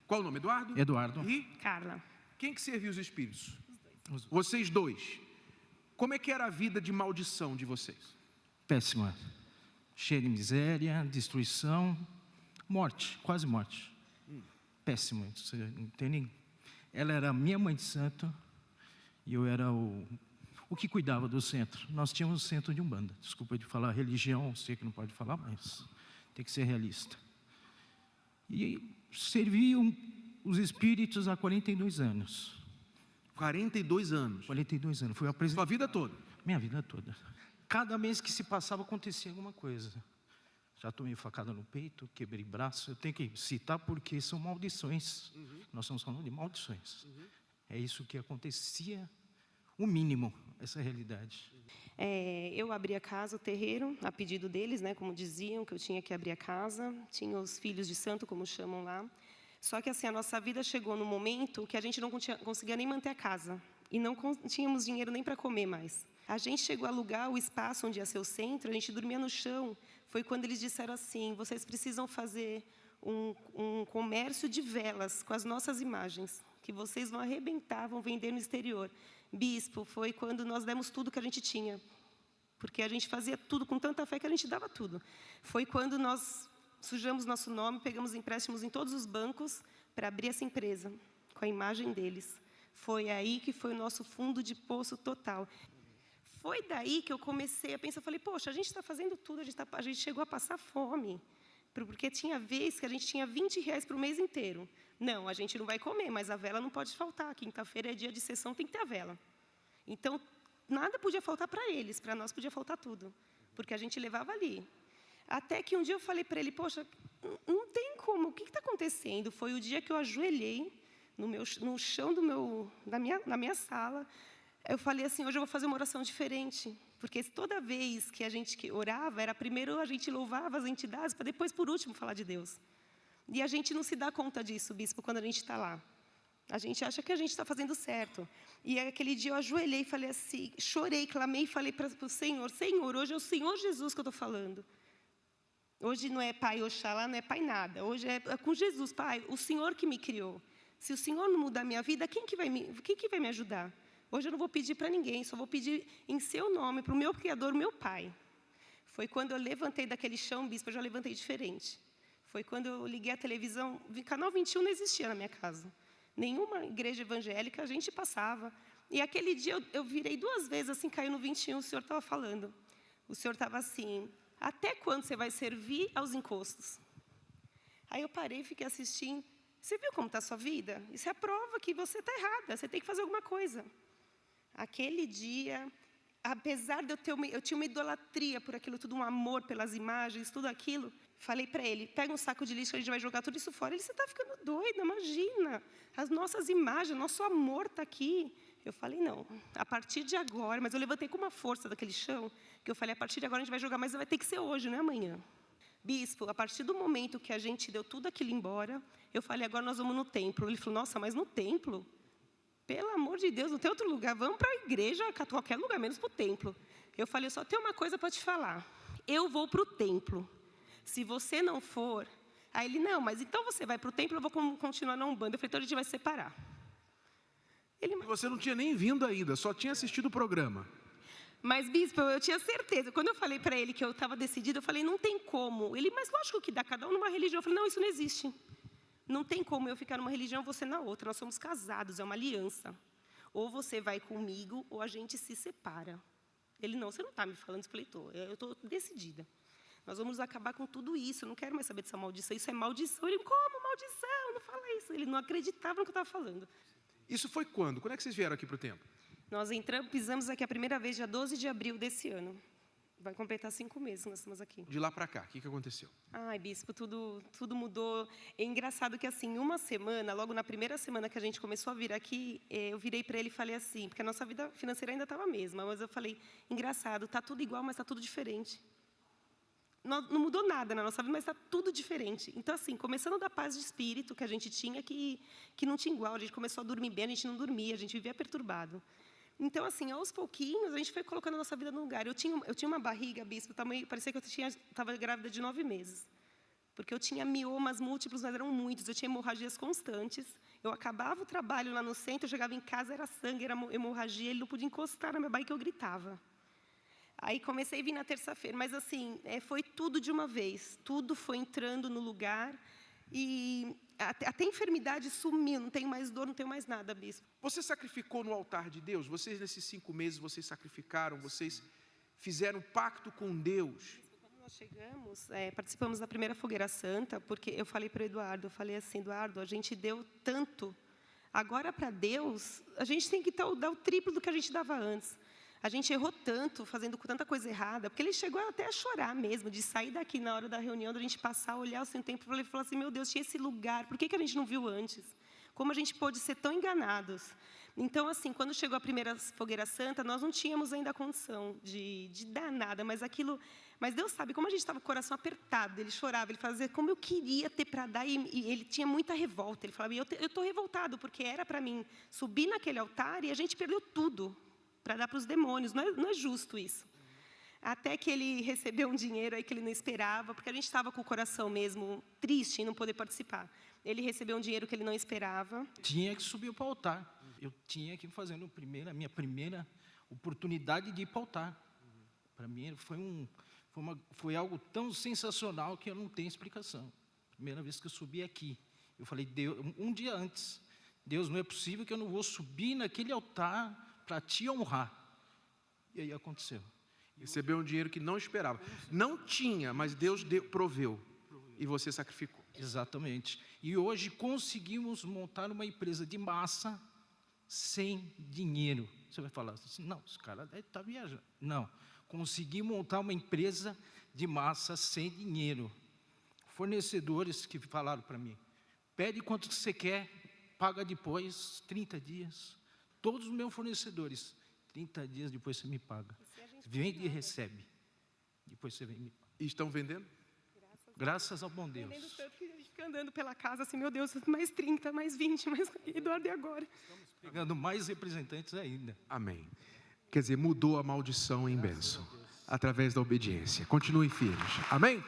Qual o nome? Eduardo? Eduardo. E Carla. quem que servia os espíritos? Vocês dois. Como é que era a vida de maldição de vocês? Péssima. Cheia de miséria, destruição, morte, quase morte. Péssima, você entende? Ela era minha mãe de santo e eu era o que cuidava do centro. Nós tínhamos um centro de umbanda. Desculpa de falar religião, sei que não pode falar, mas tem que ser realista. E serviam os espíritos há 42 anos. 42 anos. 42 anos. Fui apresentado. Sua vida toda? Minha vida toda. Cada mês que se passava acontecia alguma coisa. Já tomei facada no peito, quebrei braço. Eu tenho que citar porque são maldições. Nós estamos falando de maldições. É isso que acontecia, o mínimo, essa é a realidade. Eu abri a casa, o terreiro, a pedido deles, né, como diziam, que eu tinha que abrir a casa. Tinha os filhos de santo, como chamam lá. Só que assim, a nossa vida chegou no momento que a gente não conseguia nem manter a casa. E não tínhamos dinheiro nem para comer mais. A gente chegou a alugar o espaço onde ia ser o centro, a gente dormia no chão. Foi quando eles disseram assim, vocês precisam fazer um comércio de velas com as nossas imagens, que vocês vão arrebentar, vão vender no exterior. Bispo, foi quando nós demos tudo que a gente tinha. Porque a gente fazia tudo com tanta fé que a gente dava tudo. Foi quando nós sujamos nosso nome, pegamos empréstimos em todos os bancos para abrir essa empresa, com a imagem deles. Foi aí que foi o nosso fundo de poço total. Foi daí que eu comecei a pensar, falei, poxa, a gente está fazendo tudo, a gente chegou a passar fome. Porque tinha vez que a gente tinha R$20 para o mês inteiro. Não, a gente não vai comer, mas a vela não pode faltar. Quinta-feira é dia de sessão, tem que ter a vela. Então, nada podia faltar para eles, para nós podia faltar tudo. Porque a gente levava ali. Até que um dia eu falei para ele, poxa, não tem como, o que está acontecendo? Foi o dia que eu ajoelhei no chão da minha sala. Eu falei assim, hoje eu vou fazer uma oração diferente. Porque toda vez que a gente orava, era primeiro a gente louvava as entidades, para depois, por último, falar de Deus. E a gente não se dá conta disso, bispo, quando a gente está lá. A gente acha que a gente está fazendo certo. E aquele dia eu ajoelhei e falei assim, chorei, clamei e falei para o Senhor, Senhor, hoje é o Senhor Jesus que eu estou falando. Hoje não é Pai Oxalá, não é Pai nada. Hoje é com Jesus, Pai, o Senhor que me criou. Se o Senhor não mudar a minha vida, quem que vai me ajudar? Hoje eu não vou pedir para ninguém, só vou pedir em seu nome, para o meu Criador, meu Pai. Foi quando eu levantei daquele chão, bispo, eu já levantei diferente. Foi quando eu liguei a televisão, Canal 21 não existia na minha casa. Nenhuma igreja evangélica, a gente passava. E aquele dia eu virei 2 vezes, assim, caiu no 21, o senhor estava falando. O senhor estava assim, até quando você vai servir aos encostos? Aí eu parei e fiquei assistindo. Você viu como está a sua vida? Isso é a prova que você está errada, você tem que fazer alguma coisa. Aquele dia, apesar de eu tinha uma idolatria por aquilo tudo, um amor pelas imagens, tudo aquilo, falei para ele, pega um saco de lixo que a gente vai jogar tudo isso fora. Ele, você está ficando doido, imagina, as nossas imagens, nosso amor está aqui. Eu falei, não, a partir de agora, mas eu levantei com uma força daquele chão, que eu falei, a partir de agora a gente vai jogar, mas vai ter que ser hoje, não é amanhã. Bispo, a partir do momento que a gente deu tudo aquilo embora, eu falei, agora nós vamos no templo. Ele falou, nossa, mas no templo? Pelo amor de Deus, não tem outro lugar. Vamos para a igreja, qualquer lugar, menos para o templo. Eu falei, só tenho uma coisa para te falar. Eu vou para o templo. Se você não for... Aí ele, não, mas então você vai para o templo, eu vou continuar na Umbanda. Eu falei, então a gente vai se separar. Ele, você não tinha nem vindo ainda, só tinha assistido o programa. Mas, bispo, eu tinha certeza. Quando eu falei para ele que eu estava decidida, eu falei, não tem como. Ele, mas lógico que dá, cada um numa religião. Eu falei, não, isso não existe. Não tem como eu ficar numa religião e você na outra. Nós somos casados, é uma aliança. Ou você vai comigo, ou a gente se separa. Ele, não, você não está me falando. Eu falei, eu estou decidida. Nós vamos acabar com tudo isso. Eu não quero mais saber dessa maldição. Isso é maldição. Ele, como maldição? Não fala isso. Ele não acreditava no que eu estava falando. Isso foi quando? Quando é que vocês vieram aqui para o templo? Nós pisamos aqui a primeira vez, dia 12 de abril desse ano. Vai completar 5 meses que nós estamos aqui. De lá para cá, o que aconteceu? Ai, bispo, tudo mudou. É engraçado que, assim, uma semana, logo na primeira semana que a gente começou a vir aqui, eu virei para ele e falei assim, porque a nossa vida financeira ainda estava a mesma, mas eu falei, engraçado, está tudo igual, mas está tudo diferente. Não mudou nada na nossa vida, mas está tudo diferente. Então, assim, começando da paz de espírito que a gente tinha, que não tinha igual. A gente começou a dormir bem, a gente não dormia, a gente vivia perturbado. Então, assim, aos pouquinhos, a gente foi colocando a nossa vida no lugar. Eu tinha uma barriga, bispo, tamanho, parecia que eu estava grávida de 9 meses. porque eu tinha miomas múltiplos, mas eram muitos, eu tinha hemorragias constantes. Eu acabava o trabalho lá no centro, eu chegava em casa, era sangue, era hemorragia, ele não podia encostar na minha barriga, que eu gritava. Aí comecei a vir na terça-feira, mas assim, foi tudo de uma vez, tudo foi entrando no lugar, e até a enfermidade sumiu, não tenho mais dor, não tenho mais nada, bispo. Você sacrificou no altar de Deus? Vocês, nesses 5 meses, vocês sacrificaram, vocês fizeram pacto com Deus? Quando nós chegamos, participamos da primeira fogueira santa, porque eu falei para o Eduardo, eu falei assim, Eduardo, a gente deu tanto, agora para Deus, a gente tem que dar o triplo do que a gente dava antes. A gente errou tanto, fazendo tanta coisa errada, porque ele chegou até a chorar mesmo, de sair daqui na hora da reunião, da gente passar, olhar o seu tempo, e falar assim, meu Deus, tinha esse lugar, por que a gente não viu antes? Como a gente pôde ser tão enganados? Então, assim, quando chegou a primeira fogueira santa, nós não tínhamos ainda a condição de dar nada, mas Deus sabe, como a gente estava com o coração apertado, ele chorava, ele fazia como eu queria ter para dar, e ele tinha muita revolta, ele falava, eu estou revoltado, porque era para mim subir naquele altar e a gente perdeu tudo para dar para os demônios, não é justo isso. Até que ele recebeu um dinheiro aí que ele não esperava, porque a gente estava com o coração mesmo triste em não poder participar. Ele recebeu um dinheiro que ele não esperava. Tinha que subir para o altar. Eu tinha que fazer a minha primeira oportunidade de ir para o altar. Para mim foi algo tão sensacional que eu não tenho explicação. Primeira vez que eu subi aqui, eu falei, Deus, um dia antes, Deus, não é possível que eu não vou subir naquele altar para te honrar. E aí aconteceu. Recebeu um dinheiro que não esperava. Não tinha, mas Deus proveu. E você sacrificou. Exatamente. E hoje conseguimos montar uma empresa de massa sem dinheiro. Você vai falar assim, não, esse cara está viajando. Não, consegui montar uma empresa de massa sem dinheiro. Fornecedores que falaram para mim, pede quanto você quer, paga depois, 30 dias. Todos os meus fornecedores, 30 dias depois você me paga. Vende e recebe. Depois você vem e me paga. E estão vendendo? Graças ao bom Deus. Vendendo tanto que a gente fica andando pela casa assim, meu Deus, mais 30, mais 20, mais Eduardo, e agora? Estamos pegando mais representantes ainda. Amém. Quer dizer, mudou a maldição em bênção. Através da obediência. Continuem firmes. Amém?